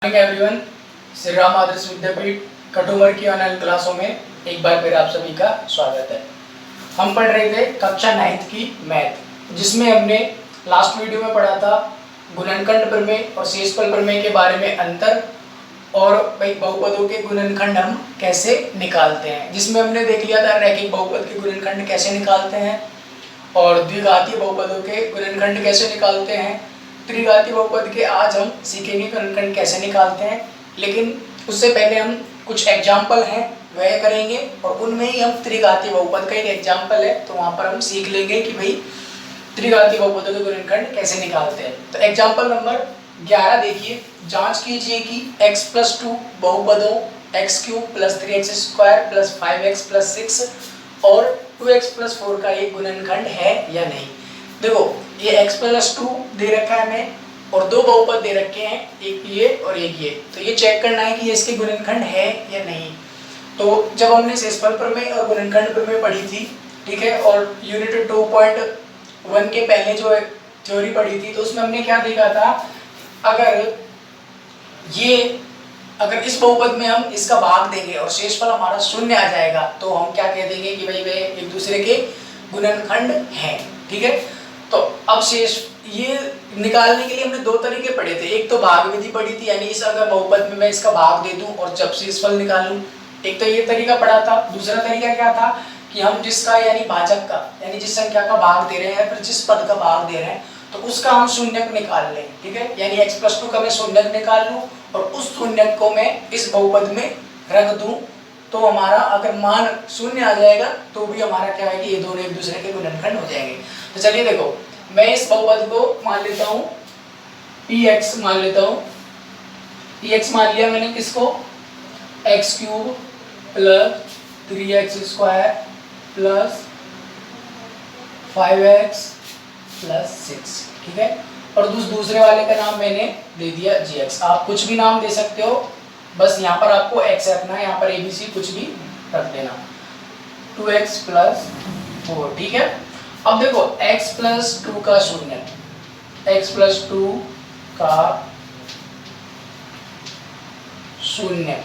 Everyone, Shri Ram आदर्श विद्यापीठ कटुमर की online क्लासों में एक बार फिर आप सभी का स्वागत है। हम पढ़ रहे थे कक्षा 9th की मैथ, जिसमें हमने लास्ट वीडियो में पढ़ा था गुणनखंड प्रमेय और शेषफल प्रमेय के बारे में अंतर और भाई बहुपदों के गुणनखंड हम कैसे निकालते हैं, जिसमें हमने देख लिया था रैखिक बहुपद के गुणनखंड कैसे निकालते हैं और द्विघातीय बहुपदों के गुणनखंड कैसे निकालते हैं। त्रिघातीय बहुपद के आज हम सीखेंगे गुणनखंड कैसे निकालते हैं, लेकिन उससे पहले हम कुछ एग्जाम्पल हैं वह करेंगे और उनमें ही हम त्रिघातीय बहुपद का एक एग्जाम्पल है तो वहाँ पर हम सीख लेंगे कि भाई त्रिघातीय बहुपदों के गुणनखंड कैसे निकालते हैं। तो एग्जाम्पल नंबर 11 देखिए, जांच कीजिए कि x+2 बहुपदों x³ + 3x² + 5x + 6 और 2x+4 का एक गुणनखंड है या नहीं। देखो ये x+2 दे रखा है हमें और दो बहुपद दे रखे हैं, एक ये और एक ये, तो ये चेक करना है कि ये इसके गुणनखंड है या नहीं। तो जब हमने शेषफल प्रमेय और गुणनखंड प्रमेय पढ़ी थी, ठीक है, और यूनिट 2.1 के पहले जो थ्योरी पढ़ी थी तो उसमें हमने क्या देखा था, अगर इस बहुपद में हम इसका भाग देंगे और शेषफल हमारा शून्य आ जाएगा तो हम क्या कह देंगे कि भाई वे एक दूसरे के गुणनखंड हैं, ठीक है। तो अब शेष ये निकालने के लिए हमने दो तरीके पढ़े थे, एक तो भाग विधि पढ़ी थी, यानी इस अगर बहुपद में मैं इसका भाग दे दूं और जब शेषफल निकालूं, एक तो ये तरीका पढ़ा था। दूसरा तरीका क्या था कि हम जिसका यानी भाजक का यानी जिस संख्या का भाग दे रहे हैं फिर जिस पद का भाग दे रहे हैं तो उसका हम शून्यक निकाल लें, ठीक है, यानी x+2 का मैं शून्यक निकाल लूं और उस शून्यक को मैं इस बहुपद में रख दूं तो हमारा अगर मान शून्य आ जाएगा तो भी हमारा क्या है कि ये दोनों एक दूसरे के गुणनखंड हो जाएंगे। तो चलिए देखो, मैं इस बहुपद को मान लेता हूँ px, मान लेता हूँ px मान लिया मैंने किसको, x³ + 3x² + 5x + 6, ठीक है, और दूसरे वाले का नाम मैंने दे दिया gx। आप कुछ भी नाम दे सकते हो, बस यहाँ पर आपको x रखना है, यहाँ पर abc कुछ भी रख देना, 2x + 4, ठीक है। अब देखो x+2 का शून्यक, x+2 का शून्यक,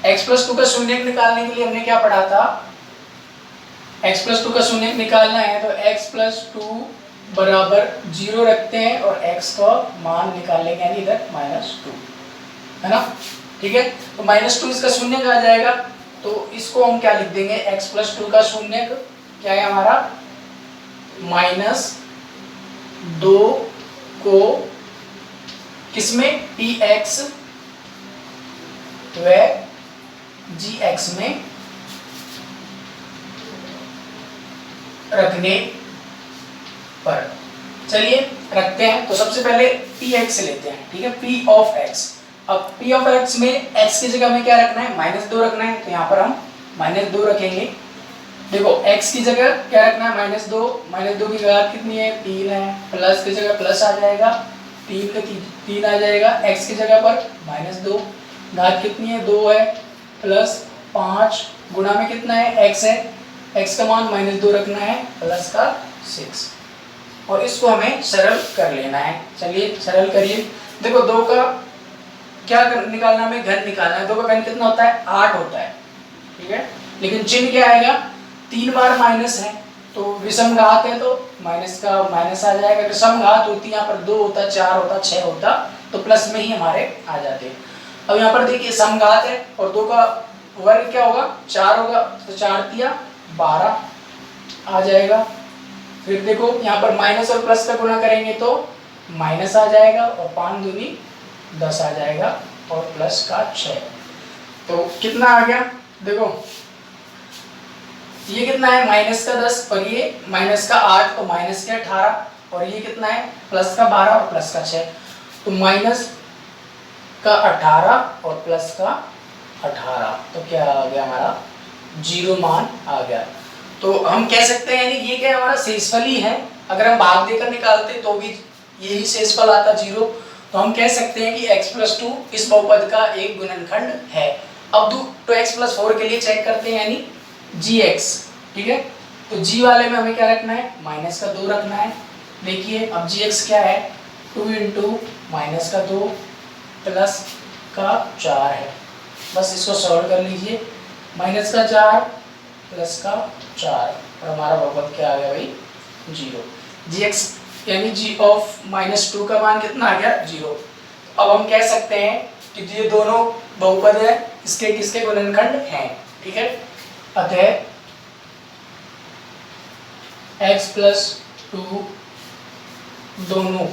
x+2 का शून्यक निकालने के लिए हमने क्या पढ़ा था, x+2 का शून्यक निकालना है तो x+2 = 0 रखते हैं और x का मान निकालेंगे यानी इधर -2, है ना, ठीक है। तो -2 इसका शून्यक आ जाएगा तो इसको हम क्या लिख देंगे, x+2 का शून्यक क्या है हमारा -2 को किसमें px व gx में रखने पर, चलिए रखते हैं। तो सबसे पहले px लेते हैं, ठीक है, p of x। अब p of x में x की जगह में क्या रखना है, -2 रखना है, तो यहाँ पर हम -2 रखेंगे। देखो x की जगह क्या रखना है, -2 की घात कितनी है, 3 है, प्लस की जगह प्लस आ जाएगा, 3 आ जाएगा, x की जगह पर -2, घात कितनी है, 2 है, प्लस 5 गुणा में कितना है, x है, x का मान -2 रखना है, प्लस का 6 और इसको हमें सरल कर लेना है। चलिए सरल करिए। देखो 2 का क्या निकालना, हमें घन निकालना है। 2 का घन कितना होता है, 8 होता है, ठीक है, लेकिन चिन्ह क्या आएगा, 3 बार माइनस है तो विषम घात है तो माइनस का माइनस आ जाएगा। अगर सम घात होती यहाँ पर 2 होता, 4 होता, 6 होता तो प्लस में ही हमारे आ जाते। अब यहाँ पर देखिए सम घात है और 2 का वर्ग क्या होगा, 4 होगा, तो 4 तिया 12 आ जाएगा। फिर देखो यहाँ पर माइनस और प्लस का गुणा करेंगे तो माइनस आ जाएगा और 5 दूनी 10 आ जाएगा और प्लस का 6, तो कितना आ गया, देखो ये कितना है, -10 और ये -8 तो माइनस के 18 और ये कितना है, प्लस का 12 और प्लस का 6, तो -18 और प्लस का 18, तो क्या आ गया हमारा 0 मान आ गया। तो हम कह सकते हैं यानी ये क्या हमारा शेषफल ही है। अगर हम भाग देकर निकालते तो भी यही शेषफल आता 0, तो हम कह सकते हैं कि x+2 इस बहुपद का एक गुणनखंड है। अब 2x+4 के लिए चेक करते हैं यानी gx, ठीक है, तो g वाले में हमें क्या रखना है, -2 रखना है। देखिए अब gx क्या है, 2 × -2 प्लस का 4 है। बस इसको सॉल्व कर लीजिए, माइनस का 4 प्लस का 4 और हमारा बहुपद क्या आ गया भाई 0। जी एक्स यानी जी ऑफ -2 का मान कितना आ गया 0। अब हम कह सकते हैं कि ये दोनों बहुपद है, इसके किसके गुणनखंड हैं, ठीक है। अतः x+2 दोनों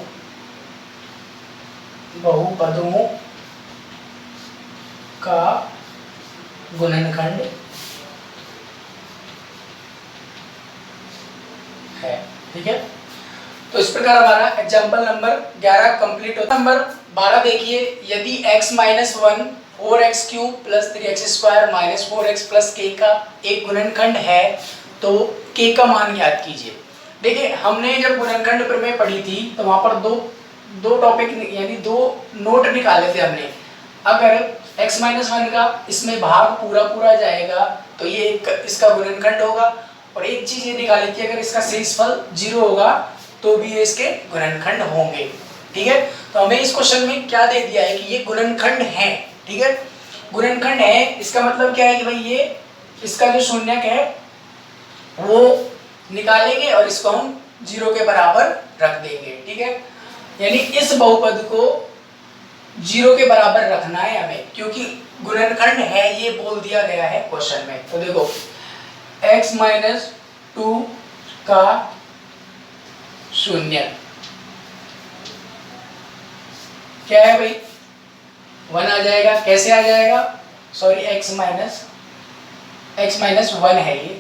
बहुपदों का गुणनखंड है, ठीक है। तो इस प्रकार हमारा एग्जाम्पल नंबर 11 कंप्लीट होता है। नंबर 12 देखिए, यदि x - 1 4x³ + 3x² - 4x + k का एक गुणनखंड है तो k का मान ज्ञात कीजिए। देखिए हमने जब गुणनखंड प्रमेय पढ़ी थी तो वहां पर दो टॉपिक यानी 2 नोट निकाले थे हमने। अगर x - 1 का इसमें भाग पूरा जाएगा तो ये इसका गुणनखंड होगा, और एक चीज ये निकाली थी अगर इसका शेषफल 0 होगा तो भी ये इसके गुणनखंड होंगे, ठीक है। तो हमें इस क्वेश्चन में क्या दे दिया है कि ये गुणनखंड है, ठीक है। गुणनखंड है इसका मतलब क्या है कि भाई ये इसका जो शून्यक है वो निकालेंगे और इसको हम 0 के बराबर रख देंगे, ठीक है। यानी इस बहुपद को 0 के बराबर रखना है हमें, क्योंकि गुणनखंड है ये बोल दिया गया है क्वेश्चन में। तो देखो x - 2 का शून्य क्या है भाई 1 आ जाएगा। कैसे आ जाएगा, सॉरी x - 1 है ये,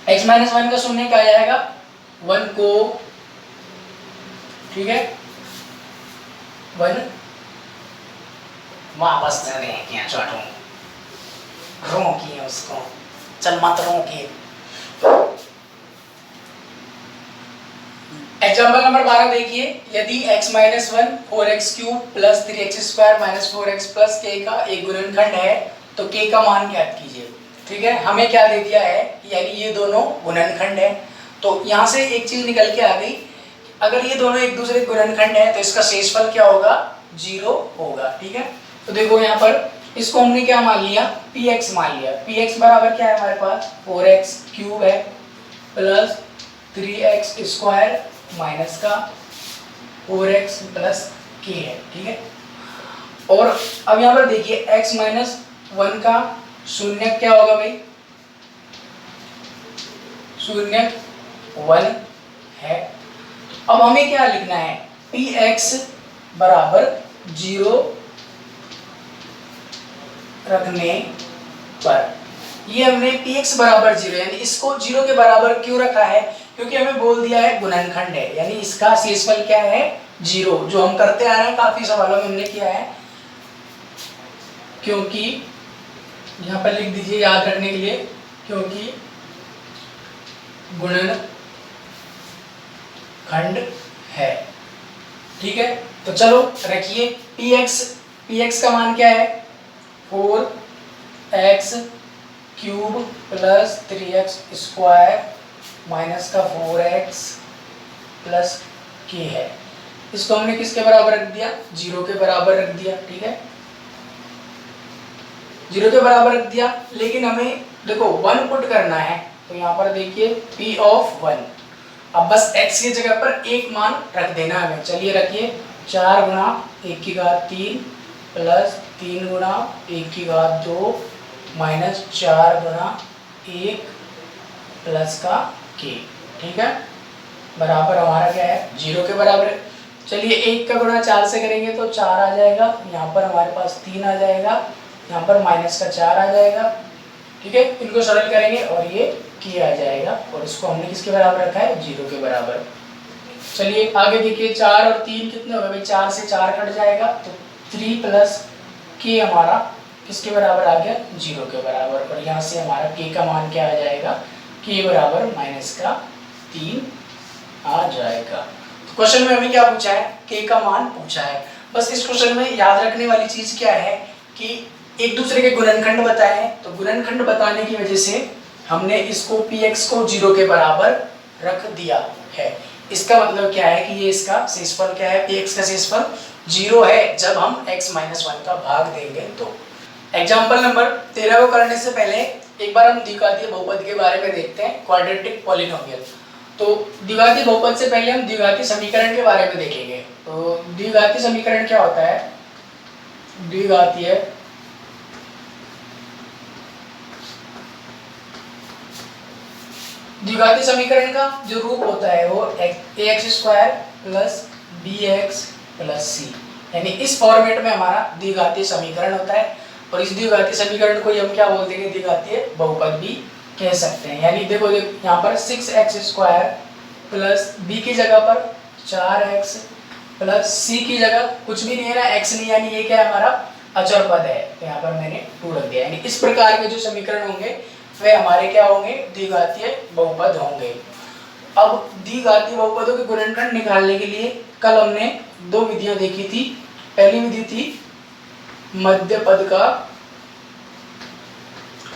x - 1 का शून्य क्या आ जाएगा 1 को, ठीक है 1 वापस चले क्या चढ़ू रोकिए उसको, चल मत रोकिए। एग्जाम्पल नंबर 12 देखिए, यदि x - 1 4x³ + 3x² - 4x + k का एक गुणनखंड है तो k का मान ज्ञात कीजिए, ठीक है। हमें क्या दे दिया है, यानी ये दोनों गुणनखंड है। तो यहाँ से एक चीज निकल के आ गई, अगर ये दोनों एक दूसरे गुणनखंड है तो इसका शेषफल क्या होगा 0 होगा, ठीक है। तो देखो यहाँ पर इसको हमने क्या मान लिया px मान लिया। px बराबर क्या है हमारे पास 4x³ है प्लस 3x² माइनस का 4x + k है, ठीक है। और अब यहाँ पर देखिए x - 1 का शून्य क्या होगा भाई, शून्य 1 है। अब हमें क्या लिखना है px बराबर 0 रखने पर, ये हमने px बराबर 0 यानी इसको 0 के बराबर क्यों रखा है, क्योंकि हमें बोल दिया है गुणनखंड है, यानी इसका शेषफल क्या है 0, जो हम करते आ रहे हैं काफी सवालों में हमने किया है। क्योंकि यहाँ पर लिख दीजिए याद रखने के लिए, क्योंकि गुणनखंड है, ठीक है। तो चलो रखिए px का मान क्या है 4x³ + 3x² माइनस का 4x + k है। इसको हमने किसके बराबर रख दिया 0 के बराबर रख दिया, ठीक है 0 के बराबर रख दिया। लेकिन हमें देखो 1 पुट करना है, तो यहाँ पर देखिए p ऑफ 1, अब बस x की जगह पर एक मान रख देना है हमें। चलिए रखिए 4 गुणा 1 की घात 3 प्लस 3 गुणा 1 की घात 2 माइनस 4 गुणा 1 प्लस का k, ठीक है बराबर हमारा क्या है 0 के बराबर है। चलिए 1 का गुणा 4 से करेंगे तो 4 आ जाएगा, यहाँ पर हमारे पास 3 आ जाएगा, यहाँ पर माइनस का 4 आ जाएगा, ठीक है। इनको सरल करेंगे और ये k आ जाएगा, और इसको हमने किसके बराबर रखा है 0 के बराबर। चलिए आगे देखिए 4 और 3 कितने हो गए भाई, 4 से 4 कट जाएगा तो 3 प्लस k हमारा किसके बराबर आ गया 0 के बराबर, और यहाँ से हमारा k का मान क्या आ जाएगा k बराबर माइनस का 3 आ जाएगा। तो क्वेश्चन में हमें क्या पूछा है k का मान पूछा है। बस इस क्वेश्चन में याद रखने वाली चीज क्या है कि एक दूसरे के गुणनखंड बताए हैं, तो गुणनखंड बताने की वजह से हमने इसको px को 0 के बराबर रख दिया है। इसका मतलब क्या है कि ये इसका शेषफल क्या है px का शेषफल जीरो है जब हम x माइनस 1 का भाग देंगे तो। एग्जाम्पल नंबर 13 को करने से पहले एक बार हम द्विघातीय बहुपद के बारे में देखते हैं, क्वाड्रेटिक पॉलिनोमियल। तो द्विघातीय बहुपद से पहले हम द्विघातीय समीकरण के बारे में देखेंगे। तो द्विघातीय समीकरण क्या होता है? द्विघातीय समीकरण का जो रूप होता है वो ax² plus bx plus c, यानी इस फॉर्मेट में हमारा द्विघातीय समीकरण होता है। और इस द्विघातीय समीकरण को हम क्या बोलते हैं? द्विघातीय बहुपद भी कह सकते हैं। यानी देखो यहाँ पर 6x² प्लस b की जगह पर 4x प्लस c की जगह कुछ भी नहीं है ना, x नहीं, यानी ये क्या है? हमारा अचर पद है। तो यहाँ पर मैंने 2 रख दिया। यानी इस प्रकार के जो समीकरण होंगे वे हमारे क्या होंगे? द्विघातीय बहुपद होंगे। अब द्विघातीय बहुपदों के गुणनखंड निकालने के लिए कल हमने 2 विधियां देखी थी। पहली विधि थी मध्य पद का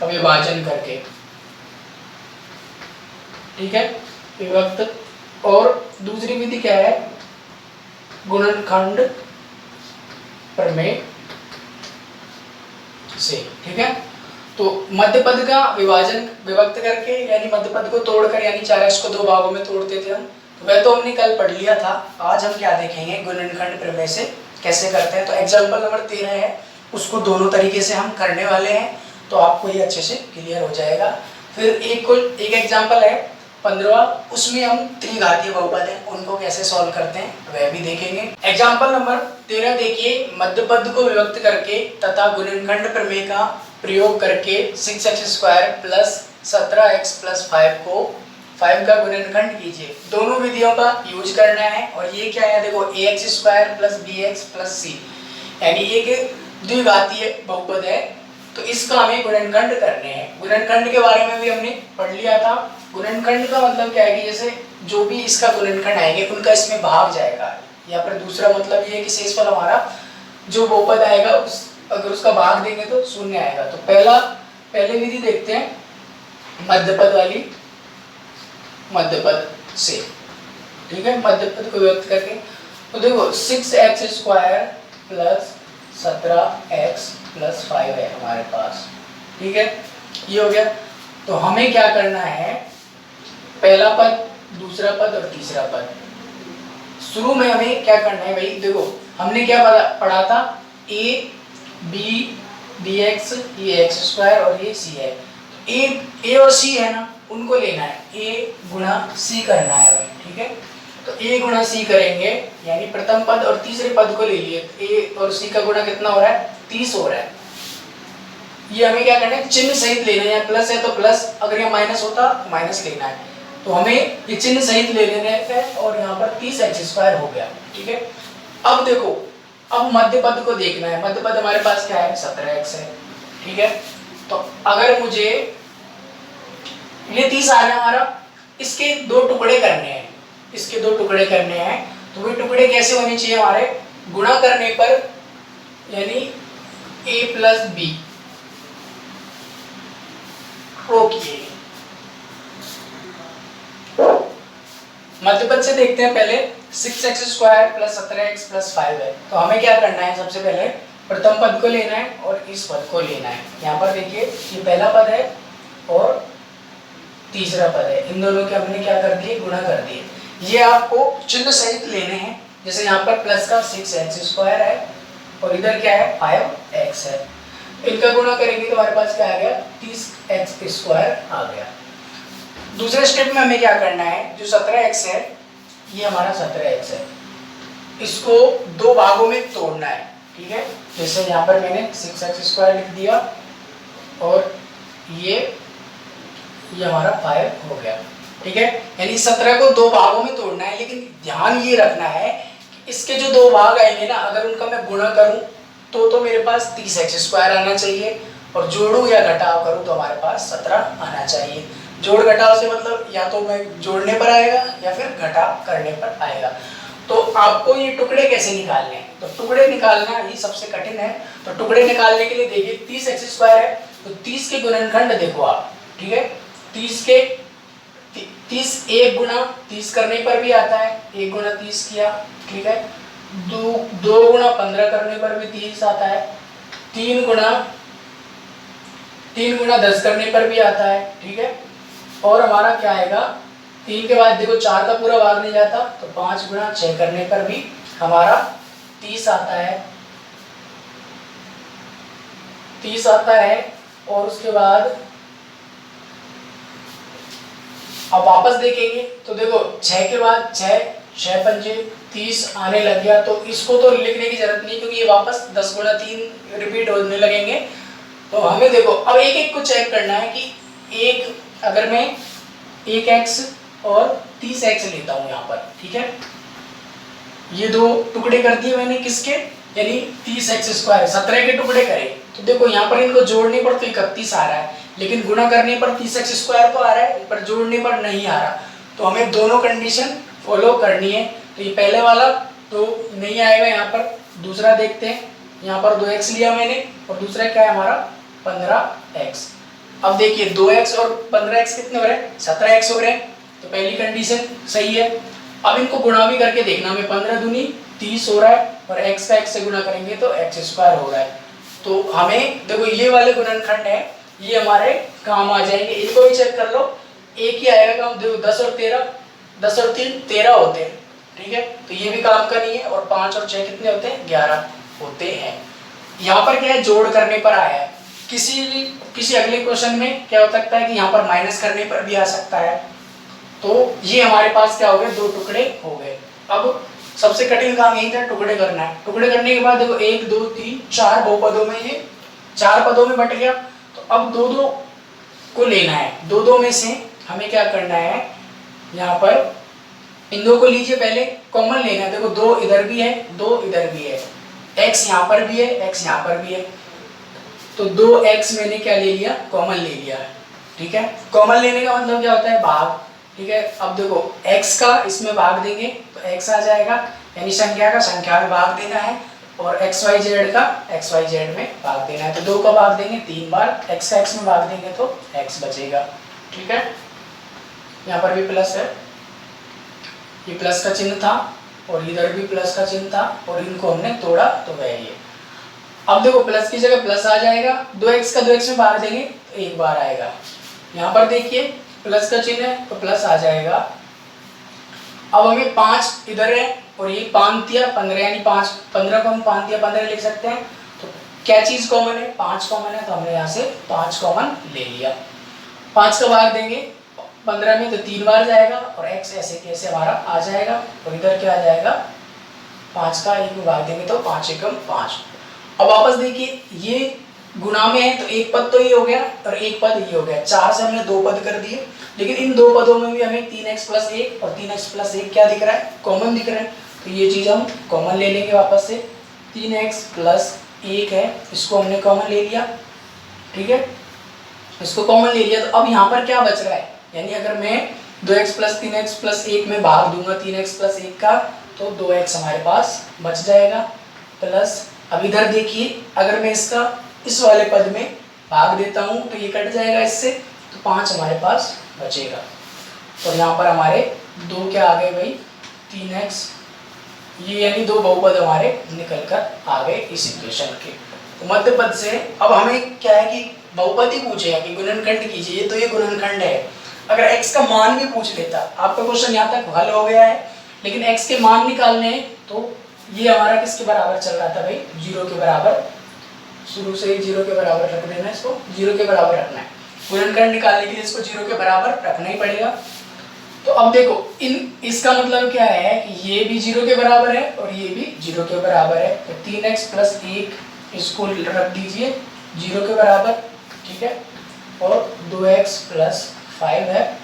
विभाजन करके, ठीक है, विभक्त। और दूसरी विधि क्या है? गुणनखंड प्रमेय से, ठीक है। तो मध्य पद का विभाजन विभक्त करके, यानी मध्य पद को तोड़कर, यानी 4x को 2 भागों में तोड़ते थे हम, वह तो हमने कल पढ़ लिया था। आज हम क्या देखेंगे? गुणनखंड प्रमेय से कैसे करते हैं। तो एग्जाम्पल नंबर 13 है, उसको दोनों तरीके से हम करने वाले हैं, तो आपको ये अच्छे से क्लियर हो जाएगा। फिर एक एग्जाम्पल है 15, उसमें हम त्रिघातीय बहुपद हैं, उनको कैसे सॉल्व करते हैं वह भी देखेंगे। एग्जाम्पल नंबर 13 देखिए, मध्य पद को विभक्त करके तथा गुणनखंड प्रमेय का प्रयोग करके 6x² प्लस 17x प्लस 5 को 5 का गुणनखंड कीजिए। दोनों विधियों का यूज करना है। और ये क्या है? देखो ax² plus bx plus c, यानी एक द्विघातीय बहुपद है, तो इसका हमें गुणनखंड करने हैं। गुणनखंड के बारे में भी हमने पढ़ लिया था। गुणनखंड का मतलब क्या है कि जैसे जो भी इसका गुणनखंड आएंगे उनका इसमें भाग जाएगा। या फिर दूसरा मतलब ये है कि शेषफल हमारा जो बहुपद आएगा अगर उसका भाग देंगे तो 0 आएगा। तो पहले विधि देखते हैं मध्यपद वाली, मध्यपद से, ठीक है। मध्यपद को व्यक्त करके तो देखो 6x² प्लस 17x प्लस 5 है हमारे पास, ठीक है, ये हो गया। तो हमें क्या करना है? पहला पद, दूसरा पद और तीसरा पद। शुरू में हमें क्या करना है भाई? देखो हमने क्या पढ़ा था? a b dx, ये x² और ये c है। a और c है ना, उनको लेना है, a गुणा c करना है भाई, ठीक है। तो a गुणा c करेंगे, यानी प्रथम पद और तीसरे पद को ले लिए। a और c का गुणा कितना हो रहा है? 30 हो रहा है। ये हमें क्या करना है? चिन्ह सहित लेना है। प्लस है तो प्लस, अगर ये माइनस होता तो माइनस लेना है। तो हमें ये चिन्ह सहित ले लेने हैं और यहाँ पर 30x² हो गया, ठीक है। अब देखो, अब मध्य पद को देखना है। मध्य पद हमारे पास क्या है? 17x है, ठीक है। तो अगर मुझे ये 30 आ रहा है हमारा, इसके 2 टुकड़े करने हैं, इसके 2 टुकड़े करने हैं। तो वे टुकड़े कैसे होने चाहिए हमारे? गुणा करने पर, यानी a प्लस b, रोकिए। मध्यपद से देखते हैं पहले। 6x² प्लस 17x प्लस 5 है, तो हमें क्या करना है? सबसे पहले प्रथम पद को लेना है और इस पद को लेना है। यहाँ पर देखिए, ये पहला पद है और तीसरा पद है, इन दोनों के हमने क्या कर दिए? गुणा कर दिए। ये आपको चिन्ह सहित लेने हैं। जैसे यहाँ पर प्लस का 6x² है और इधर क्या है? 5x है। इनका गुणा करेंगे तो हमारे पास क्या आ गया? 30x² आ गया। दूसरे स्टेप में हमें क्या करना है? जो 17x है, ये हमारा 17x है, इसको 2 भागों में तोड़ना है, ठीक है। जैसे यहाँ पर मैंने 6x² लिख दिया और ये हमारा 5 हो गया, ठीक है। यानी 17 को 2 भागों में तोड़ना है, लेकिन ध्यान ये रखना है कि इसके जो 2 भाग आएंगे ना, अगर उनका मैं गुणा करूं तो मेरे पास 30x² आना चाहिए, और जोड़ू या घटाव करूं तो हमारे पास 17 आना चाहिए। जोड़ घटाव से मतलब या तो मैं जोड़ने पर आएगा या फिर घटाव करने पर आएगा। तो आपको ये टुकड़े कैसे निकालने हैं? तो टुकड़े निकालना ही सबसे कठिन है। तो टुकड़े निकालने के लिए देखिए 30x² है, तो 30 के गुणनखंड देखो आप, ठीक है। 30 1 गुणा 30 करने पर भी आता है, 1 गुणा 30 किया, ठीक है। दो गुणा 15 करने पर भी 30 आता है, तीन गुणा 10 करने पर भी आता है, ठीक है। और हमारा क्या आएगा, 3 के बाद देखो 4 का पूरा भाग नहीं जाता, तो 5 गुणा 6 करने पर भी हमारा 30 आता है, 30 आता है। और उसके बाद अब वापस देखेंगे तो देखो 6 के बाद 6 पंजे 30 आने लग गया, तो इसको तो लिखने की जरूरत नहीं क्योंकि ये वापस 10 गुणा 3 रिपीट होने लगेंगे। तो हमें देखो अब एक एक को चेक करना है कि एक अगर मैं 1x और 30x लेता हूँ यहाँ पर, ठीक है, ये दो टुकड़े कर दिए मैंने किसके, यानी 30x², 17 के टुकड़े करे। तो देखो यहाँ पर इनको जोड़ने पर तो 31 आ रहा है, लेकिन गुणा करने पर 30x² तो आ रहा है, पर जोड़ने पर नहीं आ रहा। तो हमें दोनों कंडीशन फॉलो करनी है। तो ये पहले वाला तो नहीं आएगा, यहाँ पर दूसरा देखते हैं। यहाँ पर 2x लिया मैंने और दूसरा क्या है हमारा 15x। अब देखिए 2x और 15x कितने हो रहे हैं, 17x हो रहे हैं, तो पहली कंडीशन सही है। अब इनको गुणा भी करके देखना, हमें 15 दूनी 30 हो रहा है और x का x से गुणा करेंगे तो x² हो रहा है। तो हमें देखो ये वाले गुणनखंड है, ये हमारे काम आ जाएंगे, इनको भी चेक कर लो, एक ही आएगा काम। देखो 10 और 3 13 होते हैं, ठीक है, तो ये भी काम का नहीं है। और 5 और 6 कितने होते हैं, 11 होते हैं। यहाँ पर क्या है, जोड़ करने पर आया है। किसी अगले क्वेश्चन में क्या हो सकता है कि यहाँ पर माइनस करने पर भी आ सकता है। तो ये हमारे पास क्या हो गए, दो टुकड़े हो गए। अब सबसे कठिन काम यही था, टुकड़े करना है। टुकड़े करने के बाद देखो 1 2 3 4 बहुपदों में, ये 4 पदों में बट गया। तो अब दो दो को लेना है, दो दो में से हमें क्या करना है, यहाँ पर इन दो को लीजिए, पहले कॉमन लेना है। देखो 2 इधर भी है 2 इधर भी है, x यहाँ पर भी है x यहाँ पर भी है, तो 2x मैंने क्या ले लिया, कॉमन ले लिया है, ठीक है। कॉमन लेने का मतलब क्या होता है, भाग, ठीक है। अब देखो x का इसमें भाग देंगे तो x आ जाएगा, यानी संख्या का संख्या में भाग देना है, और xyz का xyz में भाग देना है। तो 2 का भाग देंगे 3 बार, x का x में भाग देंगे तो x बचेगा, ठीक है। यहाँ पर भी प्लस है, ये प्लस का चिन्ह था और इधर भी प्लस का चिन्ह था, और इनको हमने तोड़ा तो वह ये। अब देखो प्लस की जगह प्लस आ जाएगा, 2x का 2x में भाग देंगे तो एक बार आएगा। यहाँ पर देखिए प्लस का चिन्ह है तो प्लस आ जाएगा। अब हमें 5 इधर है और ये 5 या 15, यानी 5 15 को हम 5 या 15 लिख सकते हैं। तो क्या चीज कॉमन है, 5 कॉमन है, तो हमने यहाँ से 5 कॉमन ले लिया। 5 का भाग देंगे 15 में तो 3 बार जाएगा, और x ऐसे कैसे हमारा आ जाएगा, और इधर क्या आ जाएगा, 5 का 1 में भाग देंगे तो 5 एकम 5। अब वापस देखिए ये गुणा में है तो एक पद तो ये हो गया और एक पद ये हो गया, 4 से हमने 2 पद कर दिए। लेकिन इन 2 पदों में भी हमें 3x+1 और 3x+1 क्या दिख रहा है, कॉमन दिख रहा है। तो ये चीज़ हम कॉमन ले लेंगे वापस से, 3x+1 है, इसको हमने कॉमन ले लिया, ठीक है, इसको कॉमन ले लिया। तो अब यहाँ पर क्या बच रहा है, यानी अगर मैं 2x+3x+1 में भाग दूंगा 3x+1 का, तो 2x हमारे पास बच जाएगा, प्लस अब इधर देखिए अगर मैं इसका इस वाले पद में भाग देता हूँ तो ये कट जाएगा इससे, तो 5 हमारे पास बचेगा। और यहाँ पर हमारे 2 क्या आ गए भाई, 3x, ये यानी 2 बहुपद हमारे निकल कर आ गए इस इक्वेशन के। तो मध्य पद से अब हमें क्या है कि बहुपद ही पूछेगा कि गुणनखंड कीजिए, तो ये गुणनखंड है। अगर x का मान भी पूछ लेता, आपका क्वेश्चन यहाँ तक हल हो गया है, लेकिन x के मान निकालने हैं, तो ये हमारा किसके बराबर चल रहा था भाई, 0 के बराबर। शुरू से ही 0 के बराबर रख देना, इसको 0 के बराबर रखना है। गुणनखंड निकालने के लिए इसको 0 के बराबर रखना ही पड़ेगा। तो अब देखो इसका मतलब क्या है कि ये भी 0 के बराबर है और ये भी 0 के बराबर है। तो 3x+1 इसको रख दीजिए 0 के बराबर, ठीक है, और 2x+5 है,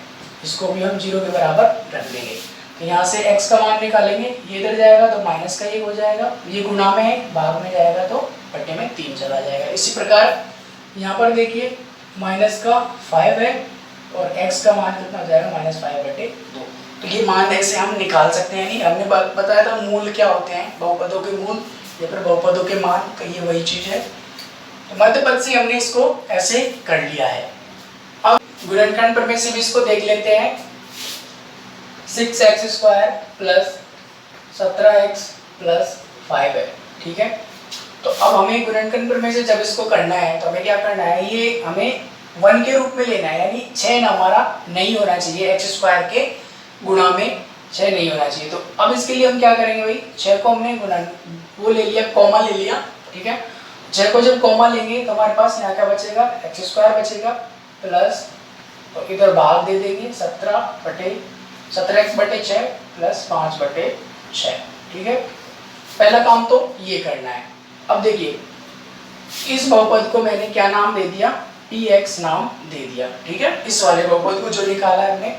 इसको भी हम 0 के बराबर रख देंगे। तो यहाँ से x का मान निकालेंगे, ये इधर जाएगा तो माइनस का 1 हो जाएगा, ये गुणा में है, भाग में जाएगा तो बट्टे में 3 चला जाएगा। इसी प्रकार यहाँ पर देखिए माइनस का 5 है और x का मान कितना हो जाएगा, -5/2। तो ये मान ऐसे हम निकाल सकते हैं। नहीं, हमने बताया था मूल क्या होते हैं, बहुपदों के मूल या फिर बहुपदों के मान, तो ये वही चीज़ है। तो मध्य पद से हमने इसको ऐसे कर लिया है। अब गुणनखंड पर में से भी इसको देख लेते हैं। 6x² + 17x प्लस 5 है, ठीक है। तो अब हमें गुणनखंड में से जब इसको करना है तो हमें क्या करना है, ये हमें 1 के रूप में लेना है, यानी 6 हमारा नहीं होना चाहिए, एक्स स्क्वायर के गुणा में 6 नहीं होना चाहिए। तो अब इसके लिए हम क्या करेंगे भाई, 6 को हमने गुणन वो ले लिया, कॉमा ले लिया, ठीक है। 6 को जब कॉमा लेंगे तो हमारे पास यहाँ क्या बचेगा, एक्स स्क्वायर बचेगा प्लस, और इधर भाग दे देंगे 17x/6 प्लस 5/6, ठीक है। पहला काम तो ये करना है। अब देखिए इस बहुपद को मैंने क्या नाम दे दिया, px नाम दे दिया, ठीक है। इस वाले बहुपद को जो निकाला है हमने,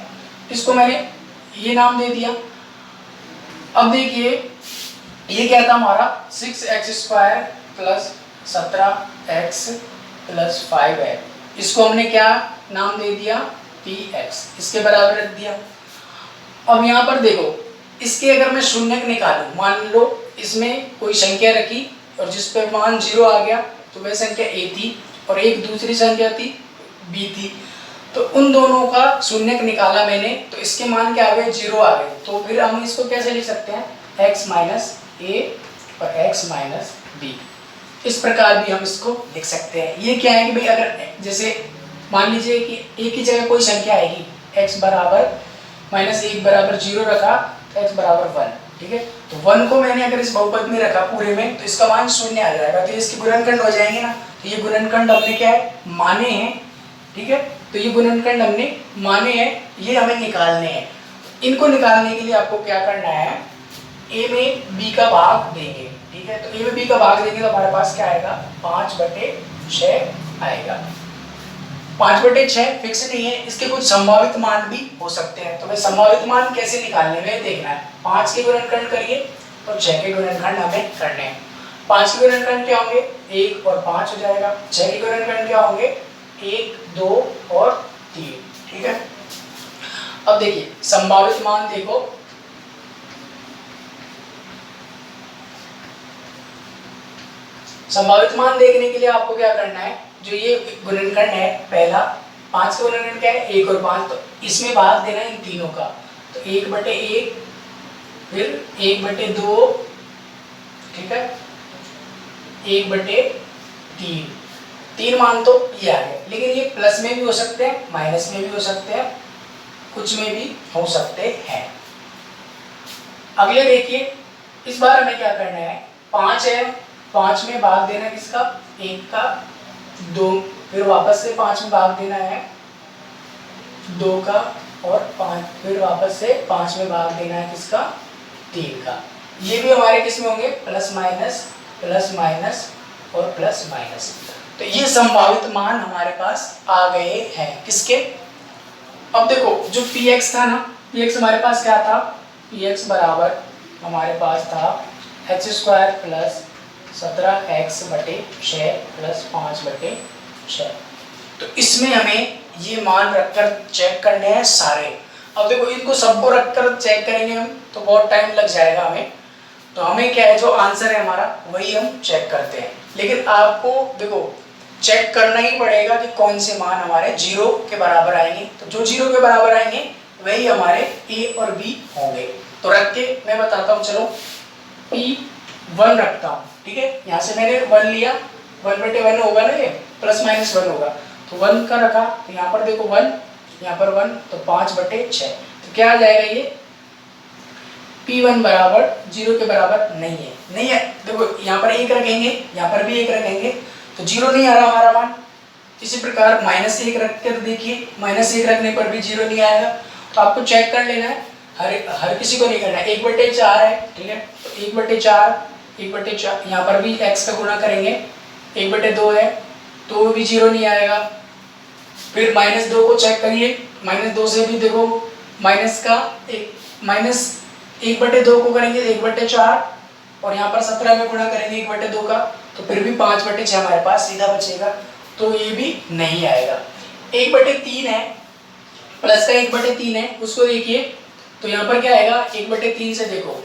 इसको मैंने ये नाम दे दिया। अब देखिए ये क्या था हमारा, 6x² प्लस 17x प्लस 5 है, इसको हमने क्या नाम दे दिया, px, इसके बराबर रख दिया। अब यहाँ पर देखो, इसके अगर मैं शून्य निकालूं, मान लो इसमें कोई संख्या रखी और जिस पर मान 0 आ गया तो वह संख्या a थी और एक दूसरी संख्या थी b थी, तो उन दोनों का शून्य निकाला मैंने, तो इसके मान क्या आ गए, 0 आ गए। तो फिर हम इसको कैसे लिख सकते हैं, x माइनस a और x माइनस b, इस प्रकार भी हम इसको लिख सकते हैं। ये क्या है कि भाई अगर जैसे मान लीजिए कि a की जगह कोई संख्या आएगी, x बराबर -1 बराबर 0 रखा तो x बराबर 1, ठीक है। तो 1 को मैंने अगर इस बहुपद में रखा पूरे में, तो इसका मान 0 आ जाएगा, तो इसके गुणनखंड हो जाएंगे ना। तो ये गुणनखंड हमने क्या है, माने हैं, ठीक है। तो ये गुणनखंड हमने माने हैं, ये हमें निकालने हैं। इनको निकालने के लिए आपको क्या करना है, a में b का भाग देंगे, ठीक है। तो a में b का भाग देंगे तो हमारे पास क्या आएगा, 5/6 आएगा। 5/6 फिक्स नहीं है, इसके कुछ संभावित मान भी हो सकते हैं। तो मैं संभावित मान कैसे निकालने में देखना है, 5 के गुणनखंड करिए और 6 के गुणनखंड हमें करने हैं। 5 के गुणनखंड क्या होंगे, 1 और 5 हो जाएगा। 6 के गुणनखंड क्या होंगे, 1, 2 और 3, ठीक है। अब देखिए संभावित मान देखो, संभावित मान देखने के लिए आपको क्या करना है, जो ये गुणनखंड है पहला, 5 का गुणनखंड क्या है, 1 और 5, तो इसमें भाग देना है इन तीनों का। तो 1/1 फिर 1/2, ठीक है, 1/3, 3 मान तो ये आ गए, लेकिन ये प्लस में भी हो सकते हैं, माइनस में भी हो सकते हैं, कुछ में भी हो सकते हैं। अगले देखिए, इस बार हमें क्या करना है, 5 है, 5 में भाग देना किसका, 1 का, 2, फिर वापस से 5 में भाग देना है 2 का, और 5 फिर वापस से 5 में भाग देना है किसका, 3 का। ये भी हमारे किस में होंगे, प्लस माइनस और प्लस माइनस। तो ये संभावित मान हमारे पास आ गए हैं किसके। अब देखो जो px था ना, px हमारे पास क्या था, px बराबर हमारे पास था x² प्लस 17x/6 प्लस 5/6। तो इसमें हमें ये मान रखकर चेक करने हैं सारे। अब देखो इनको सबको रखकर चेक करेंगे हम तो बहुत टाइम लग जाएगा हमें, तो हमें क्या है, जो आंसर है हमारा वही हम चेक करते हैं। लेकिन आपको देखो चेक करना ही पड़ेगा कि कौन से मान हमारे 0 के बराबर आएंगे। तो जो 0 के बराबर आएंगे वही हमारे a और b होंगे। तो रख के मैं बताता हूँ, चलो p1 रखता हूँ, ठीक है। यहाँ से मैंने 1 लिया, 1/1 होगा ना, ये +-1 होगा, तो 1 का रखा, तो यहाँ पर देखो 1, यहाँ पर 1, तो 5/6। तो क्या आ जाएगा, ये p1 बराबर 0 के बराबर नहीं है। देखो यहाँ पर 1 रखेंगे, यहाँ पर भी 1 रखेंगे, तो 0 नहीं आ रहा हमारा मान। इसी प्रकार -1 रख कर देखिए, -1 रखने पर भी 0 नहीं आएगा। तो आपको चेक कर लेना है, हर किसी को नहीं करना है। 1/4 है, ठीक है, तो 1/4 यहाँ पर भी x का गुणा करेंगे, 1/2 है तो भी 0 नहीं आएगा। फिर -2 को चेक करिए, -2 से भी देखो -1/2 को करेंगे 1/4, और यहाँ पर 17 में गुणा करेंगे 1/2 का, तो फिर भी 5/6 हमारे पास सीधा बचेगा, तो ये भी नहीं आएगा। 1/3 है, प्लस का 1/3 है, उसको देखिए, तो यहाँ पर क्या आएगा, 1/3 से देखो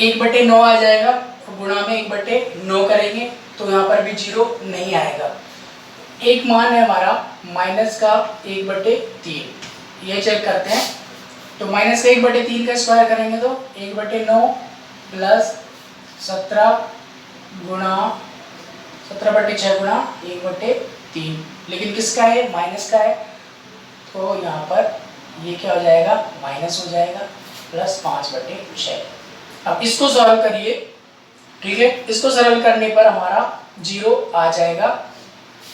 1/9 आ जाएगा, और गुणा में 1/9 करेंगे तो यहाँ पर भी 0 नहीं आएगा। एक मान है हमारा माइनस का 1/3, ये चेक करते हैं। तो माइनस का 1/3 का स्क्वायर करेंगे तो 1/9 प्लस 17 गुणा 17/6 गुणा 1/3, लेकिन किसका है, माइनस का है, तो यहाँ पर ये क्या हो जाएगा, माइनस हो जाएगा, प्लस 5/6। अब इसको सॉल्व करिए, ठीक है। इसको सरल करने पर हमारा 0 आ जाएगा,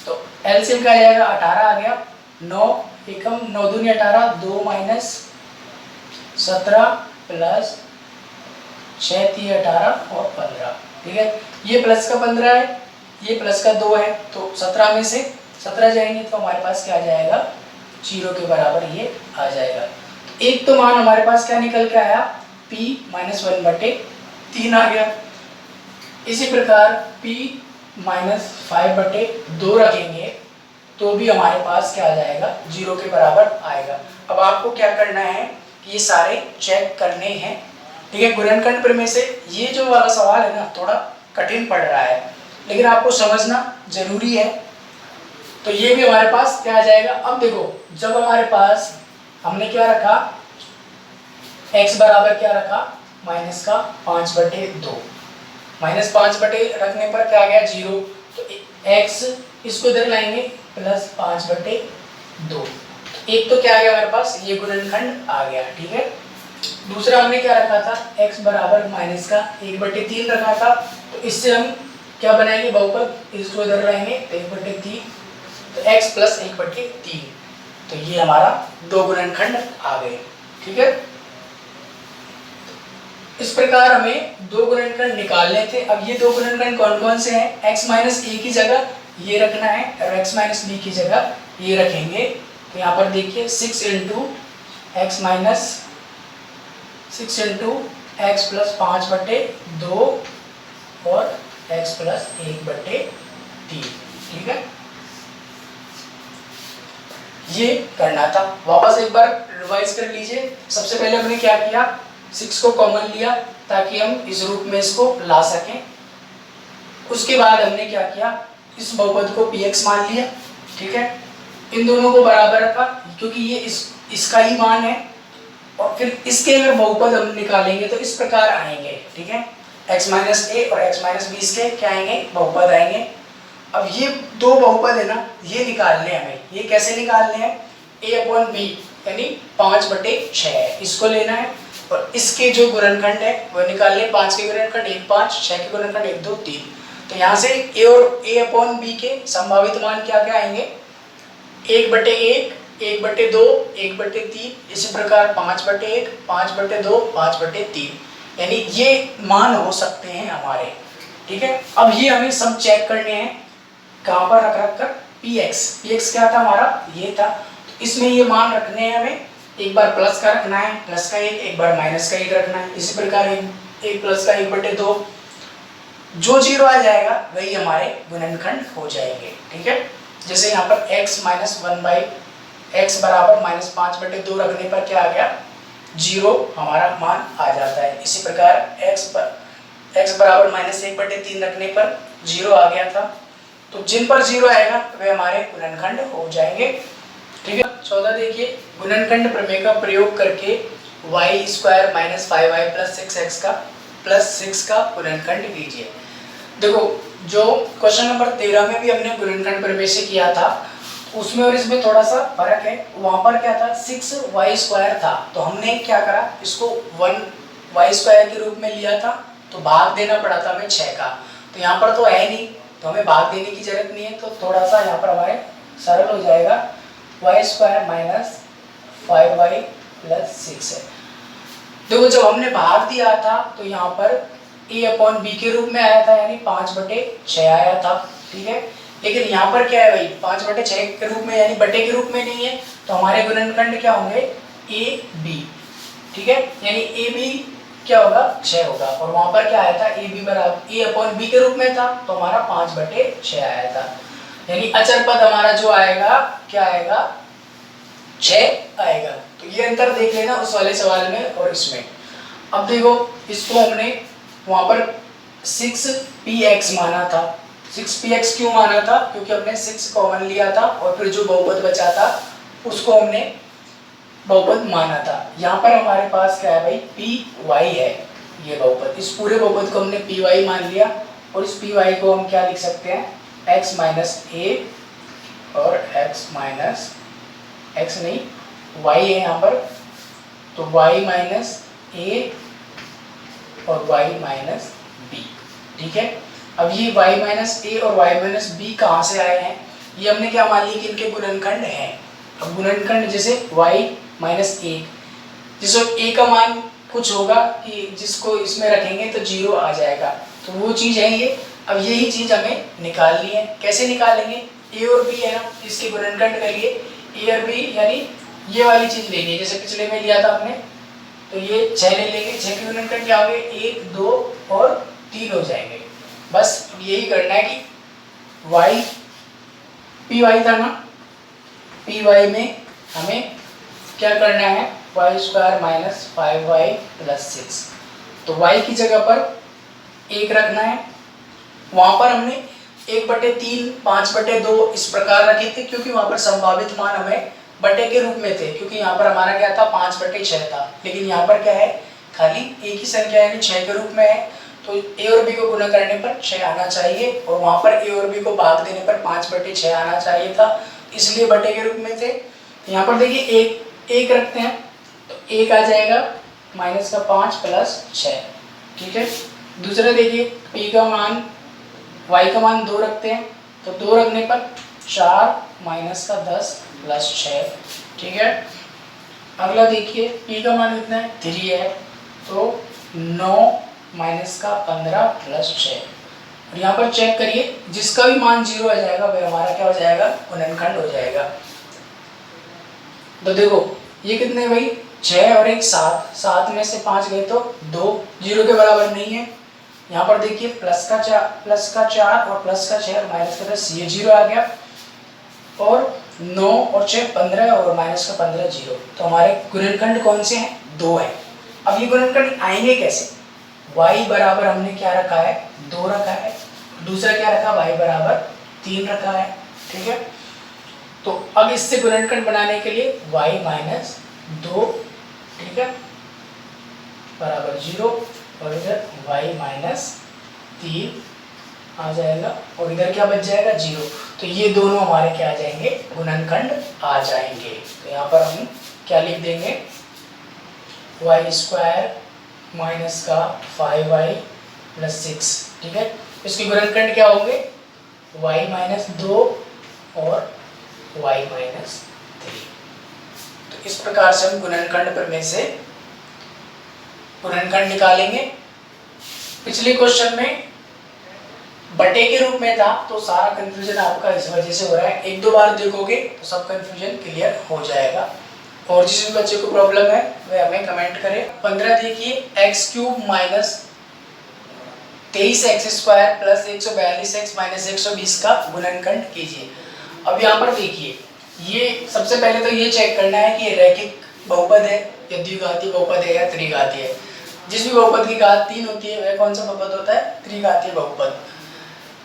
तो एलसीएम क्या आ जाएगा, 18 आ गया, 9 एकम 9 दूनी 18, 2 माइनस 17 प्लस 6 3 18 और 15, ठीक है। ये प्लस का 15 है, ये प्लस का 2 है, तो 17 में से 17 जाएंगे तो हमारे पास क्या आ जाएगा, 0 के बराबर ये आ जाएगा। एक तो मान हमारे पास क्या निकल के आया, p माइनस 1/3 आ गया। इसी प्रकार p माइनस 5/2 रखेंगे तो भी हमारे पास क्या आ जाएगा, 0 के बराबर आएगा। अब आपको क्या करना है, ये सारे चेक करने हैं, ठीक है। गुणनखंड प्रमेय से ये जो वाला सवाल है ना, थोड़ा कठिन पड़ रहा है, लेकिन आपको समझना जरूरी है। तो ये भी हमारे पास क्या आ जाएगा। अब देखो, जब हमारे पास हमने क्या रखा, x बराबर क्या रखा, माइनस का 5/2, माइनस 5 रखने पर क्या आ गया, 0, तो x इसको इधर लाएंगे प्लस 5/2, एक तो क्या आ गया हमारे पास, ये गुणनखंड आ गया, ठीक है। दूसरा हमने क्या रखा था, x बराबर माइनस का 1/3 रखा था, तो इससे हम क्या बनाएंगे, बहुपद, इसको इधर लाएंगे 1/3, तो x प्लस 1/3, तो ये हमारा 2 गुणनखंड आ गए, ठीक है। इस प्रकार हमें 2 गुणनखंड निकालने थे। अब ये 2 गुणनखंड कौन कौन से हैं, x माइनस ए की जगह ये रखना है और x माइनस बी की जगह ये रखेंगे। तो यहाँ पर देखिए 6 into x minus 6 into x plus 5/2 और x प्लस 1/3, ठीक है। ये करना था। वापस एक बार रिवाइज कर लीजिए। सबसे पहले हमने क्या किया, 6 को कॉमन लिया ताकि हम इस रूप में इसको ला सकें। उसके बाद हमने क्या किया, इस बहुपद को px मान लिया, ठीक है। इन दोनों को बराबर रखा क्योंकि ये इसका ही मान है, और फिर इसके अगर बहुपद हम निकालेंगे तो इस प्रकार आएंगे, ठीक है। x माइनस ए और x माइनस बी इसके क्या आएंगे, बहुपद आएंगे। अब ये 2 बहुपद है ना, ये निकालने हमें, ये कैसे निकालने हैं, a/b यानी 5/6 है, इसको लेना है, और इसके जो गुणनखंड है वो निकालने, 5 के गुणनखंड 1 5, 6 के गुणनखंड 1 2 3। तो यहाँ से a और a/b के संभावित मान क्या क्या आएंगे, 1/1, 1/2, 1/3, इसी प्रकार 5/1, 5/2, 5/3, यानी ये मान हो सकते हैं हमारे, ठीक है। अब ये हमें सब चेक करने हैं, कहाँ पर रख कर, px क्या था हमारा, ये था, तो इसमें ये मान रखने हैं हमें। एक बार प्लस का रखना है, प्लस का 1, एक बार माइनस का 1 रखना है, इसी प्रकार एक प्लस का 1/2, जो 0 आ जाएगा वही हमारे गुणनखंड हो जाएंगे, ठीक है। जैसे यहाँ पर x माइनस 1/x बराबर माइनस 5/2 रखने पर क्या आ गया, 0 हमारा मान आ जाता है। इसी प्रकार x बराबर माइनस 1/3 रखने पर 0 आ गया था। तो जिन पर 0 आएगा वे हमारे गुणनखंड हो जाएंगे, ठीक है। 14 देखिए, गुणनखंड प्रमेय का प्रयोग करके y² minus 5y plus 6x का प्लस 6 का गुणनखंड कीजिए। देखो, जो क्वेश्चन नंबर 13 में भी हमने गुणनखंड प्रमेय से किया था, उसमें और इसमें थोड़ा सा फर्क है। वहां पर क्या था, 6y² था, तो हमने क्या करा, इसको 1y² के रूप में लिया था, तो भाग देना पड़ा था हमें 6 का। तो यहाँ पर तो है नहीं, तो हमें भाग देने की जरूरत नहीं है, तो थोड़ा सा यहाँ पर हमारे सरल हो जाएगा, y² माइनस 5y प्लस 6 है। देखो, जब हमने भाग दिया था तो यहाँ पर a/b के रूप में आया था, यानी 5/6 आया था, ठीक है। लेकिन यहाँ पर क्या है भाई, 5/6 के रूप में, यानी बटे के रूप में नहीं है, तो हमारे गुणनखंड क्या होंगे, ab, ठीक है। यानी ab क्या होगा, 6 होगा, और वहां पर क्या आया था, ab बराबर a/b के रूप में था, तो हमारा 5/6 आया था। यानी अचर पद हमारा जो आएगा, क्या आएगा, 6 आएगा। तो ये अंतर देख लेना उस वाले सवाल में और इसमें। अब देखो, इसको हमने वहां पर 6px माना था। 6px क्यों माना था, क्योंकि हमने 6 कॉमन लिया था, और फिर जो बहुपद बचा था उसको हमने बहुपद माना था। यहाँ पर हमारे पास क्या है भाई, py है, ये बहुपद, इस पूरे बहुपद को हमने पी वाई मान लिया और इस पी वाई को हम क्या लिख सकते हैं, एक्स माइनस ए और एक्स माइनस एक्स नहीं वाई है यहाँ पर, तो वाई माइनस ए और वाई माइनस बी। ठीक है, अब ये y माइनस ए और y माइनस बी कहाँ से आए हैं, ये हमने क्या मान लिया कि इनके गुणनखंड हैं। अब गुणनखंड जैसे y माइनस ए, जिसको a का मान कुछ होगा कि जिसको इसमें रखेंगे तो 0 आ जाएगा, तो वो चीज़ है ये। अब यही चीज़ हमें निकालनी है, कैसे निकालेंगे, a और b है ना, इसके गुणनखंड करिए a और b, यानी ये वाली चीज़ लेनी है जैसे पिछले में लिया था हमने, तो ये 6 ले लेंगे, 6 के गुणनखंड क्या हो गए 1 2 और 3 हो जाएंगे। बस यही करना है कि y पी वाई था ना, पी वाई में हमें क्या करना है, Y square minus 5y plus 6, तो y की जगह पर 1 रखना है। वहाँ पर हमने 1/3 5/2 इस प्रकार रखे थे क्योंकि वहाँ पर संभावित मान हमें बटे के रूप में थे, क्योंकि यहाँ पर हमारा क्या था 5/6 था, लेकिन यहाँ पर क्या है खाली एक ही संख्या यानी 6 के रूप में है, तो a और b को गुणा करने पर 6 आना चाहिए और वहाँ पर a और b को भाग देने पर 5/6 आना चाहिए था, इसलिए बटे के रूप में थे। यहाँ पर देखिए एक रखते हैं तो 1 आ जाएगा माइनस का 5 प्लस 6। ठीक है, दूसरा देखिए p का मान y का मान 2 रखते हैं, तो 2 रखने पर 4 माइनस का 10 प्लस 6। ठीक है, अगला देखिए p का मान कितना है 3 है, तो 9 माइनस का 15 प्लस 6, और यहाँ पर चेक करिए जिसका भी मान 0 आ जाएगा वह हमारा क्या हो जाएगा, गुणनखंड हो जाएगा। तो देखो ये कितने भाई 6 और 1 7, 7 में से 5 गए तो 2, 0 के बराबर नहीं है। यहाँ पर देखिए प्लस का 4 और प्लस का 6 और माइनस का 10, ये 0 आ गया, और 9 और 6 15 और माइनस का 15 0, तो हमारे गुणनखंड कौन से हैं, 2 है। अब ये गुणनखंड आएंगे कैसे, y बराबर हमने क्या रखा है 2 रखा है, दूसरा क्या रखा y बराबर 3 रखा है। ठीक है, तो अब इससे गुणनखंड बनाने के लिए y माइनस 2, ठीक है, बराबर 0, और इधर y माइनस 3 आ जाएगा, और इधर क्या बच जाएगा 0, तो ये दोनों हमारे क्या आ जाएंगे, गुणनखंड आ जाएंगे। तो यहाँ पर हम क्या लिख देंगे, y स्क्वायर माइनस का 5y प्लस 6। ठीक है, इसके गुणनखंड क्या होंगे, y माइनस 2 और y माइनस 3। तो इस प्रकार से हम गुणनखंड पर में से गुणनखंड निकालेंगे। पिछले क्वेश्चन में बटे के रूप में था, तो सारा कंफ्यूजन आपका इस वजह से हो रहा है, 1-2 बार देखोगे तो सब कंफ्यूजन क्लियर हो जाएगा। और जिस भी बच्चे को प्रॉब्लम है वह हमें कमेंट करे। 15 देखिए x³ minus 23x square plus 142x minus 120 का गुणनखंड कीजिए। अब यहाँ पर देखिए, ये सबसे पहले तो ये चेक करना है कि ये रैखिक बहुपद है या द्विघातीय बहुपद है या त्रिघातीय है। जिस भी बहुपद की घात 3 होती है वह कौन सा बहुपद होता है, त्रिघातीय बहुपद।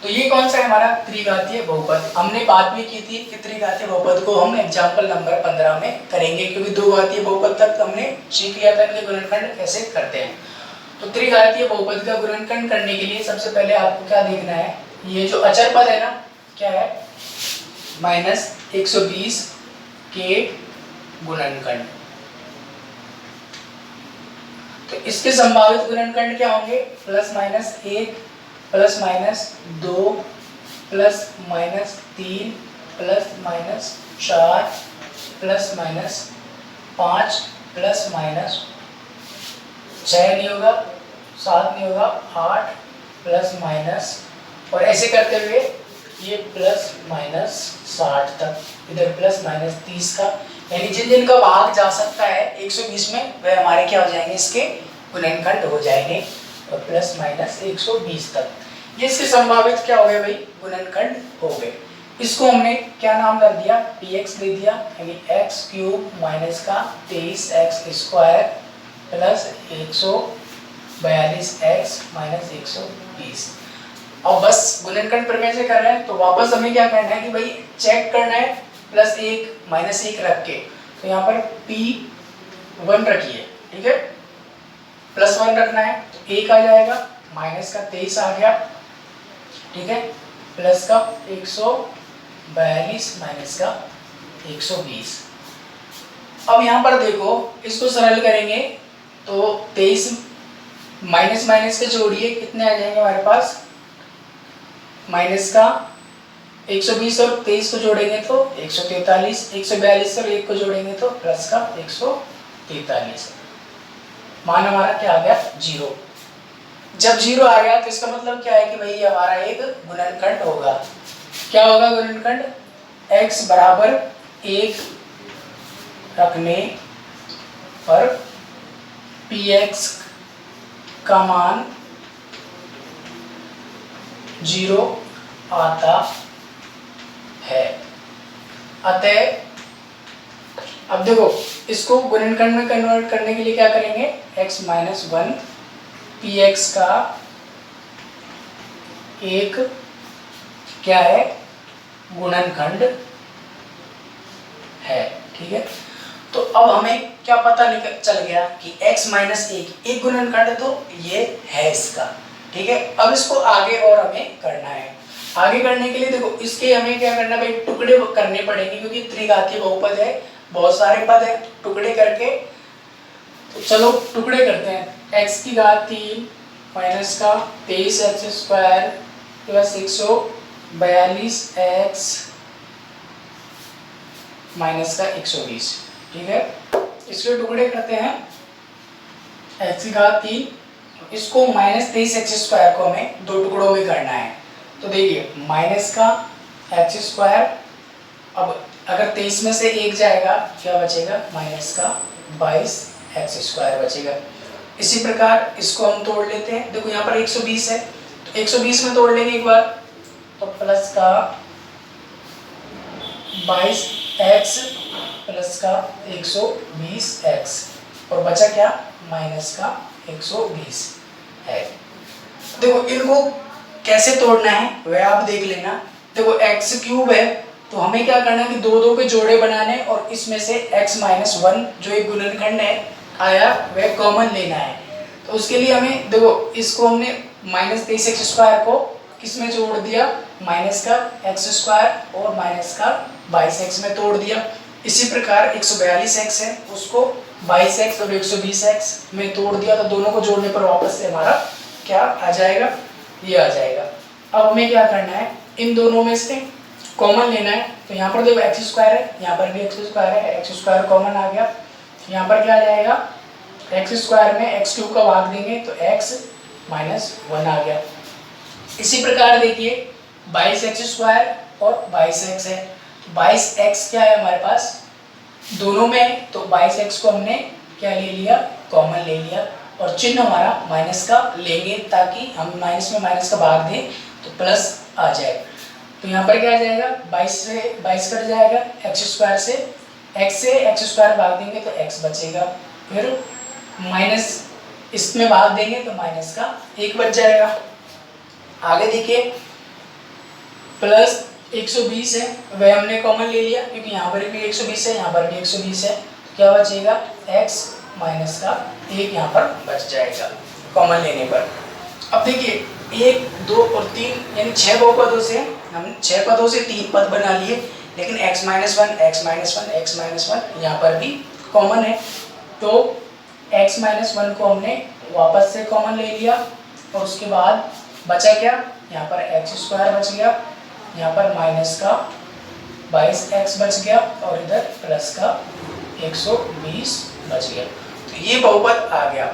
तो ये कौन सा है हमारा त्रिघातीय बहुपद। हमने बात भी की थी कि त्रिघातीय बहुपद को हम एग्जाम्पल नंबर 15 में करेंगे, क्योंकि दो घातीय बहुपद तक हमने सीख लिया था इनके गुणनखंड कैसे करते हैं। तो त्रिघातीय बहुपद का गुणनखंड करने के लिए सबसे पहले आपको क्या देखना है, ये जो अचर पद है ना, क्या है, माइनस 120 के गुणनखंड। तो इसके संभावित गुणनखंड क्या होंगे, plus minus 1 plus minus 2 plus minus 3 plus minus 4 plus minus 5 plus minus 6 नहीं होगा, 7 नहीं होगा, 8 प्लस माइनस, और ऐसे करते हुए ये प्लस माइनस 60 तक, इधर प्लस माइनस 30 का, यानी जिन जिन का भाग जा सकता है 120 में वह हमारे क्या हो जाएंगे, इसके गुणनखंड हो जाएंगे, और प्लस माइनस 120 तक। ये इसके संभावित क्या हो गए भाई, गुणनखंड हो गए। इसको हमने क्या नाम कर दिया, px दे दिया, यानी x³ माइनस का 23x square plus 142x minus 120। और बस गुणनखंड प्रमेय से कर रहे हैं, तो वापस हमें क्या करना है कि भाई चेक करना है, प्लस 1 माइनस 1 रख के, तो यहाँ पर p1 रखिए, ठीक है, +1 रखना है तो 1 आ जाएगा, माइनस का 23 आ गया, ठीक है, प्लस का 142 माइनस का 120। अब यहाँ पर देखो इसको सरल करेंगे तो 23 माइनस माइनस के जोड़िए कितने आ जाएंगे हमारे पास, माइनस का 120 और 23 को जोड़ेंगे तो 143, 142 और 1 को जोड़ेंगे तो प्लस का 143। मान हमारा क्या आ गया, 0। जब 0 आ गया तो इसका मतलब क्या है कि भाई ये हमारा एक गुणनखंड होगा। क्या होगा गुणनखंड, x बराबर 1 रखने पर px का मान 0 आता है। अतः अब देखो इसको गुणनखंड में कन्वर्ट करने के लिए क्या करेंगे, x माइनस 1 px का एक क्या है, गुणनखंड है, ठीक है। तो अब हमें क्या पता निकल चल गया कि x माइनस एक गुणनखंड तो ये है इसका, ठीक है। अब इसको आगे और हमें करना है। आगे करने के लिए देखो इसके हमें क्या करना भाई, टुकड़े करने पड़ेंगे क्योंकि त्रिघातीय बहुपद है, बहुत सारे पद है, टुकड़े करके तो चलो टुकड़े करते हैं। x की घात 3 माइनस का 23x square plus 142x minus का 120, ठीक है। इसके टुकड़े करते हैं, x की घात 3, इसको माइनस 23x स्क्वायर को हमें दो टुकड़ों में करना है। तो देखिए माइनस का x स्क्वायर, अब अगर 23 में से 1 जाएगा क्या बचेगा, माइनस का 22x स्क्वायर बचेगा। इसी प्रकार इसको हम तोड़ लेते हैं, देखो यहाँ पर 120 है तो 120 में तोड़ लेंगे एक बार, तो प्लस का 22x प्लस का 120x और बचा क्या, माइनस का 120 है। देखो इनको कैसे तोड़ना है वह आप देख लेना। देखो x क्यूब है तो हमें क्या करना है कि दो दो के जोड़े बनाने और इसमें से x माइनस 1 जो एक गुणनखंड है आया वह कॉमन लेना है। तो उसके लिए हमें देखो इसको हमने माइनस 23x स्क्वायर को किस में जोड़ दिया, माइनस का x स्क्वायर और माइनस का 22x में तोड़ दिया। इसी प्रकार 142x है उसको 22x और 120x में तोड़ दिया, तो दोनों को जोड़ने पर वापस से हमारा क्या आ जाएगा, ये आ जाएगा। अब हमें क्या करना है, इन दोनों में से कॉमन लेना है। तो यहाँ पर देखो x स्क्वायर है, यहाँ पर भी x स्क्वायर है, x स्क्वायर कॉमन आ गया, यहाँ पर क्या आ जाएगा, x स्क्वायर में x क्यूब का भाग देंगे तो x माइनस 1 आ गया। इसी प्रकार देखिए 22x स्क्वायर और 22x है, 22x क्या है हमारे पास दोनों में, तो 22x को हमने क्या ले लिया, कॉमन ले लिया और चिन्ह हमारा माइनस का लेंगे ताकि हम माइनस में माइनस का भाग दें तो प्लस आ जाए। तो यहाँ पर क्या आ जाएगा, 22 से 22 कट जाएगा, x स्क्वायर से x स्क्वायर भाग देंगे तो x बचेगा, फिर माइनस इसमें भाग देंगे तो माइनस का 1 बच जाएगा। आगे देखिए प्लस 120 है वह हमने कॉमन ले लिया क्योंकि यहाँ पर भी 120 है, यहाँ पर भी 120 है, क्या बचेगा, x माइनस का 1 यहाँ पर बच जाएगा कॉमन लेने पर। अब देखिए 1, 2 और 3 यानी 6 बहुपदों से हम 6 पदों से 3 पद बना लिए, लेकिन x minus 1 x minus 1 x minus 1 यहाँ पर भी कॉमन है, तो x माइनस 1 को हमने वापस से कॉमन ले लिया और उसके बाद बचा क्या, यहाँ पर x स्क्वायर बच गया, यहाँ पर माइनस का 22x बच गया और इधर प्लस का 120 बच गया। तो ये बहुपद आ गया,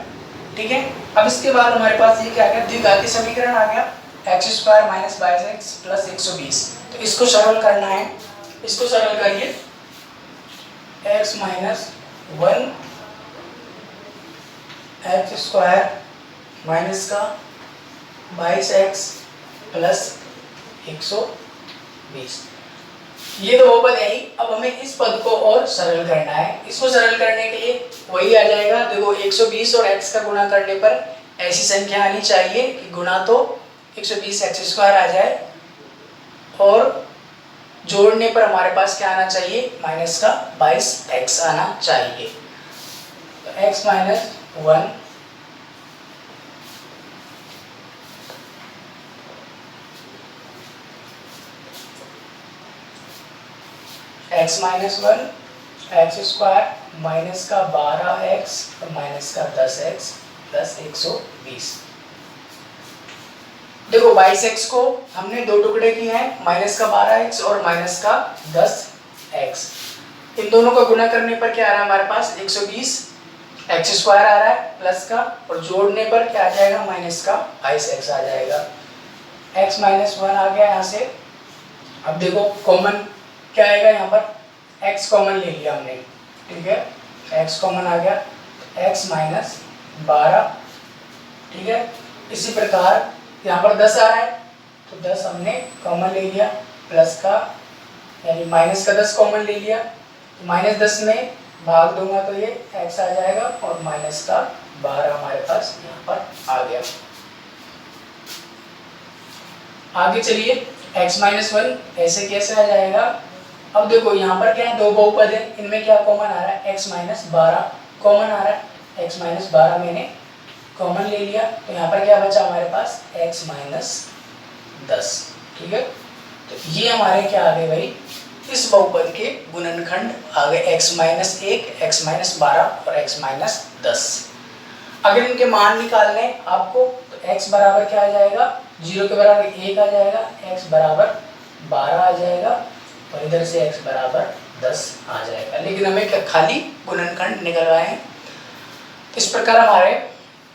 ठीक है। अब इसके बाद हमारे पास ये क्या आ गया, द्विघातीय समीकरण आ गया, x square minus 22x plus 120। तो इसको सरल करना है, इसको सरल करिए, x minus 1 x square minus का 22x प्लस 120, ये तो बहुपद है ही। अब हमें इस पद को और सरल करना है, इसको सरल करने के लिए वही आ जाएगा, देखो 120 और x का गुणा करने पर ऐसी संख्या आनी चाहिए कि गुणा तो 120 x स्क्वायर आ जाए और जोड़ने पर हमारे पास क्या आना चाहिए, माइनस का 22x आना चाहिए। तो x minus 1 x minus 1 x square minus का 12x और माइनस का 10x प्लस 120। देखो 22x को हमने दो टुकड़े किए हैं, माइनस का 12x और माइनस का 10x। इन दोनों का गुना करने पर क्या आ रहा है हमारे पास 120 एक्स स्क्वायर आ रहा है प्लस का, और जोड़ने पर क्या आ जाएगा माइनस का 22x आ जाएगा। x माइनस 1 आ गया यहाँ से। अब देखो कॉमन क्या आएगा यहाँ पर, x कॉमन ले लिया हमने, ठीक है, x कॉमन आ गया, x माइनस 12, ठीक है। इसी प्रकार यहाँ पर 10 आ रहा है तो 10 हमने कॉमन ले लिया, प्लस का यानी माइनस का 10 कॉमन ले लिया, तो माइनस 10 में भाग दूंगा तो ये x आ जाएगा और माइनस का 12 हमारे पास यहाँ पर आ गया। आगे चलिए x माइनस 1 ऐसे कैसे आ जाएगा। अब देखो यहाँ पर क्या है, दो बहुपद है, इनमें क्या कॉमन आ रहा है x माइनस 12 कॉमन आ रहा है, x माइनस 12 मैंने कॉमन ले लिया, तो यहाँ पर क्या बचा हमारे पास x माइनस 10, ठीक है। तो ये हमारे क्या आ गए भाई, इस बहुपद के गुणनखंड आ गए x माइनस 1, x माइनस 12 और x माइनस 10। अगर इनके मान निकालने आपको तो x बराबर क्या आ जाएगा, 0 के बराबर 1 आ जाएगा, x बराबर 12 आ जाएगा और इधर से x बराबर 10 आ जाएगा। लेकिन हमें क्या खाली गुणनखंड निकलवाए हैं। इस प्रकार हमारे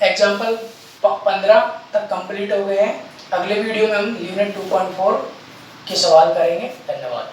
एग्जाम्पल 15 तक कंप्लीट हो गए हैं। अगले वीडियो में हम यूनिट 2.4 के सवाल करेंगे। धन्यवाद।